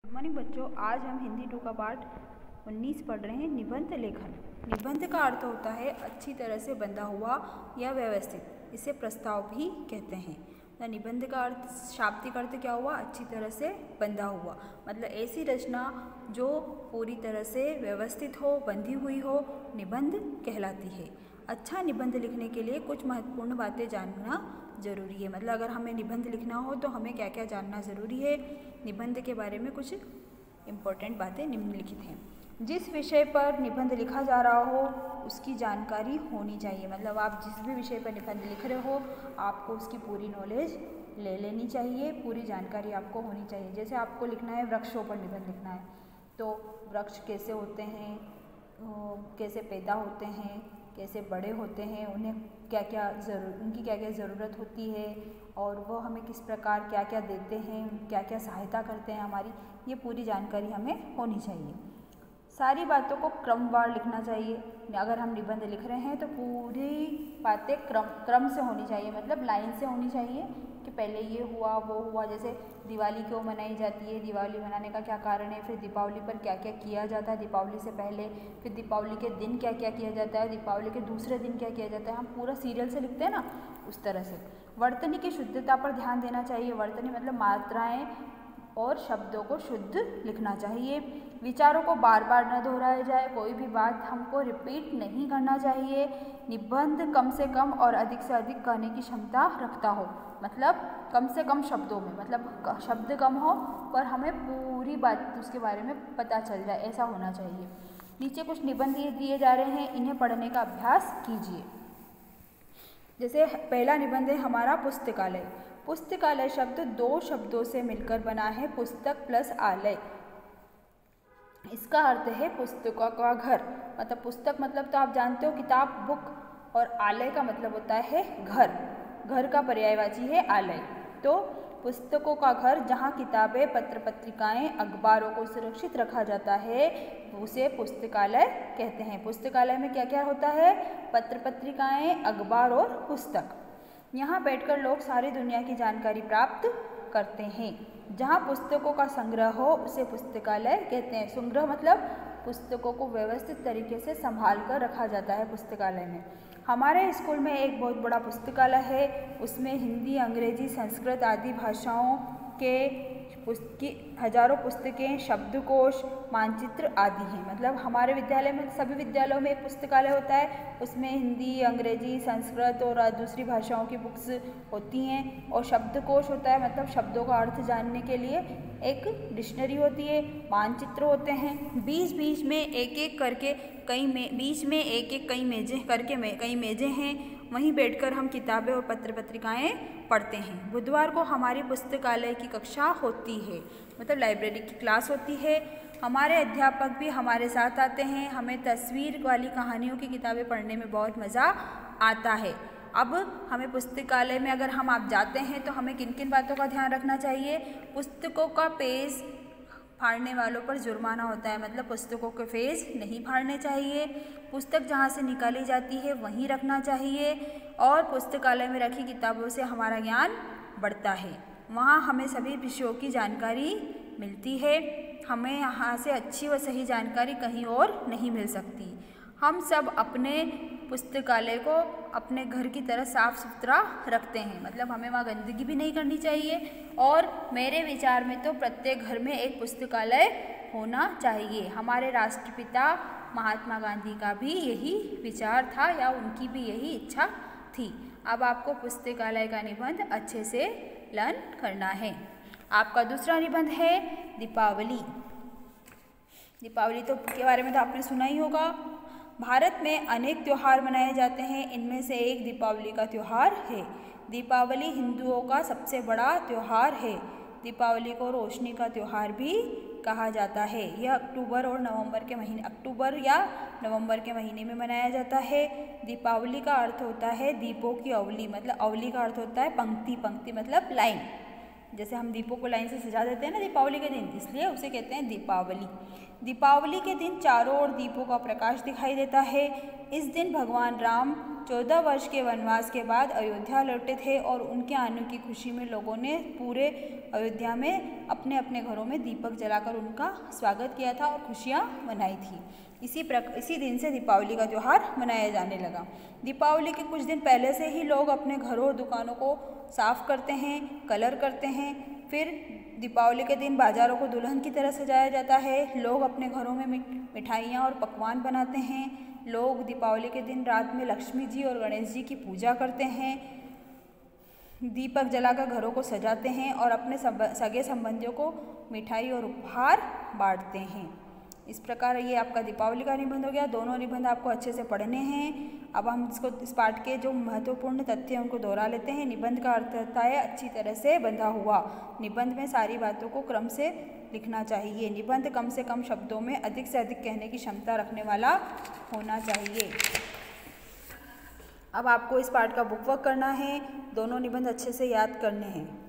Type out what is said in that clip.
Good morning बच्चों, आज हम हिंदी 2 का पार्ट 19 पढ़ रहे हैं। निबंध लेखन। निबंध का अर्थ होता है अच्छी तरह से बंधा हुआ या व्यवस्थित। इसे प्रस्ताव भी कहते हैं। तो निबंध का अर्थ, शाब्दिक अर्थ क्या हुआ? अच्छी तरह से बंधा हुआ, मतलब ऐसी रचना जो पूरी तरह से व्यवस्थित हो, बंधी हुई हो, निबंध कहलाती है। अच्छा निबंध लिखने के लिए कुछ महत्वपूर्ण बातें जानना ज़रूरी है। मतलब अगर हमें निबंध लिखना हो तो हमें क्या क्या जानना ज़रूरी है। निबंध के बारे में कुछ इम्पोर्टेंट बातें निम्नलिखित हैं। जिस विषय पर निबंध लिखा जा रहा हो उसकी जानकारी होनी चाहिए। मतलब आप जिस भी विषय पर निबंध लिख रहे हो आपको उसकी पूरी नॉलेज ले लेनी चाहिए, पूरी जानकारी आपको होनी चाहिए। जैसे आपको लिखना है वृक्षों पर निबंध लिखना है, तो वृक्ष कैसे होते हैं, कैसे पैदा होते हैं, कैसे बड़े होते हैं, उन्हें उनकी क्या क्या ज़रूरत होती है और वो हमें किस प्रकार क्या क्या देते हैं, क्या क्या सहायता करते हैं हमारी, ये पूरी जानकारी हमें होनी चाहिए। सारी बातों को क्रमवार लिखना चाहिए। अगर हम निबंध लिख रहे हैं तो पूरी बातें क्रम से होनी चाहिए, मतलब लाइन से होनी चाहिए कि पहले ये हुआ वो हुआ। जैसे दिवाली क्यों मनाई जाती है, दिवाली मनाने का क्या कारण है, फिर दीपावली पर क्या क्या किया जाता है दीपावली से पहले, फिर दीपावली के दिन क्या क्या किया जाता है, दीपावली के दूसरे दिन क्या किया जाता है। हम पूरा सीरियल से लिखते हैं ना, उस तरह से। वर्तनी की शुद्धता पर ध्यान देना चाहिए। वर्तनी मतलब मात्राएँ और शब्दों को शुद्ध लिखना चाहिए। विचारों को बार बार न दोहराया जाए, कोई भी बात हमको रिपीट नहीं करना चाहिए। निबंध कम से कम और अधिक से अधिक कहने की क्षमता रखता हो, मतलब कम से कम शब्दों में, मतलब शब्द कम हो पर हमें पूरी बात उसके बारे में पता चल जाए, ऐसा होना चाहिए। नीचे कुछ निबंध दिए जा रहे हैं, इन्हें पढ़ने का अभ्यास कीजिए। जैसे पहला निबंध है हमारा पुस्तकालय। पुस्तकालय शब्द 2 शब्दों से मिलकर बना है, पुस्तक प्लस आलय। इसका अर्थ है पुस्तकों का घर। मतलब पुस्तक मतलब तो आप जानते हो किताब, बुक, और आलय का मतलब होता है घर। घर का पर्यायवाची है आलय। तो पुस्तकों का घर, जहाँ किताबें, पत्र पत्रिकाएं, अखबारों को सुरक्षित रखा जाता है, उसे पुस्तकालय कहते हैं। पुस्तकालय में क्या क्या होता है? पत्र पत्रिकाएं, अखबार और पुस्तक। यहाँ बैठकर लोग सारी दुनिया की जानकारी प्राप्त करते हैं। जहाँ पुस्तकों का संग्रह हो उसे पुस्तकालय कहते हैं। संग्रह मतलब पुस्तकों को व्यवस्थित तरीके से संभाल कर रखा जाता है पुस्तकालय में। हमारे स्कूल में एक बहुत बड़ा पुस्तकालय है, उसमें हिंदी, अंग्रेजी, संस्कृत आदि भाषाओं के हजारों पुस्तकें, शब्दकोश, मानचित्र आदि हैं। मतलब हमारे विद्यालय में, सभी विद्यालयों में एक पुस्तकालय होता है, उसमें हिंदी, अंग्रेजी, संस्कृत और दूसरी भाषाओं की बुक्स होती हैं। और शब्दकोश होता है, मतलब शब्दों का अर्थ जानने के लिए एक डिक्शनरी होती है। मानचित्र होते हैं, बीच बीच में एक एक करके कई मेजें हैं, वहीं बैठकर हम किताबें और पत्र पत्रिकाएँ पढ़ते हैं। बुधवार को हमारी पुस्तकालय की कक्षा होती है, मतलब लाइब्रेरी की क्लास होती है। हमारे अध्यापक भी हमारे साथ आते हैं। हमें तस्वीर वाली कहानियों की किताबें पढ़ने में बहुत मज़ा आता है। अब हमें पुस्तकालय में अगर आप जाते हैं तो हमें किन किन बातों का ध्यान रखना चाहिए? पुस्तकों का पेज फाड़ने वालों पर जुर्माना होता है, मतलब पुस्तकों के पेज नहीं फाड़ने चाहिए। पुस्तक जहाँ से निकाली जाती है वहीं रखना चाहिए। और पुस्तकालय में रखी किताबों से हमारा ज्ञान बढ़ता है, वहाँ हमें सभी विषयों की जानकारी मिलती है। हमें यहाँ से अच्छी व सही जानकारी कहीं और नहीं मिल सकती। हम सब अपने पुस्तकालय को अपने घर की तरह साफ़ सुथरा रखते हैं, मतलब हमें वहाँ गंदगी भी नहीं करनी चाहिए। और मेरे विचार में तो प्रत्येक घर में एक पुस्तकालय होना चाहिए। हमारे राष्ट्रपिता महात्मा गांधी का भी यही विचार था, या उनकी भी यही इच्छा थी। अब आपको पुस्तकालय का निबंध अच्छे से लर्न करना है। आपका दूसरा निबंध है दीपावली। दीपावली तो के बारे में तो आपने सुना ही होगा। भारत में अनेक त्यौहार मनाए जाते हैं, इनमें से एक दीपावली का त्यौहार है। दीपावली हिंदुओं का सबसे बड़ा त्यौहार है। दीपावली को रोशनी का त्यौहार भी कहा जाता है। यह अक्टूबर या नवंबर के महीने में मनाया जाता है। दीपावली का अर्थ होता है दीपों की अवली, मतलब अवली का अर्थ होता है पंक्ति, पंक्ति मतलब लाइन। जैसे हम दीपों को लाइन से सजा देते हैं ना दीपावली के दिन, इसलिए उसे कहते हैं दीपावली। दीपावली के दिन चारों ओर दीपों का प्रकाश दिखाई देता है। इस दिन भगवान राम 14 वर्ष के वनवास के बाद अयोध्या लौटे थे और उनके आने की खुशी में लोगों ने पूरे अयोध्या में अपने अपने घरों में दीपक जलाकर उनका स्वागत किया था और खुशियाँ मनाई थी। इसी दिन से दीपावली का त्यौहार मनाया जाने लगा। दीपावली के कुछ दिन पहले से ही लोग अपने घरों और दुकानों को साफ करते हैं, कलर करते हैं। फिर दीपावली के दिन बाज़ारों को दुल्हन की तरह सजाया जाता है। लोग अपने घरों में मिठाइयाँ और पकवान बनाते हैं। लोग दीपावली के दिन रात में लक्ष्मी जी और गणेश जी की पूजा करते हैं, दीपक जलाकर घरों को सजाते हैं और अपने सगे संबंधियों को मिठाई और उपहार बांटते हैं। इस प्रकार ये आपका दीपावली का निबंध हो गया। दोनों निबंध आपको अच्छे से पढ़ने हैं। अब हम इस पाठ के जो महत्वपूर्ण तथ्य हैं उनको दोहरा लेते हैं। निबंध का अर्थ होता है अच्छी तरह से बंधा हुआ। निबंध में सारी बातों को क्रम से लिखना चाहिए। निबंध कम से कम शब्दों में अधिक से अधिक कहने की क्षमता रखने वाला होना चाहिए। अब आपको इस पाठ का बुक वर्क करना है। दोनों निबंध अच्छे से याद करने हैं।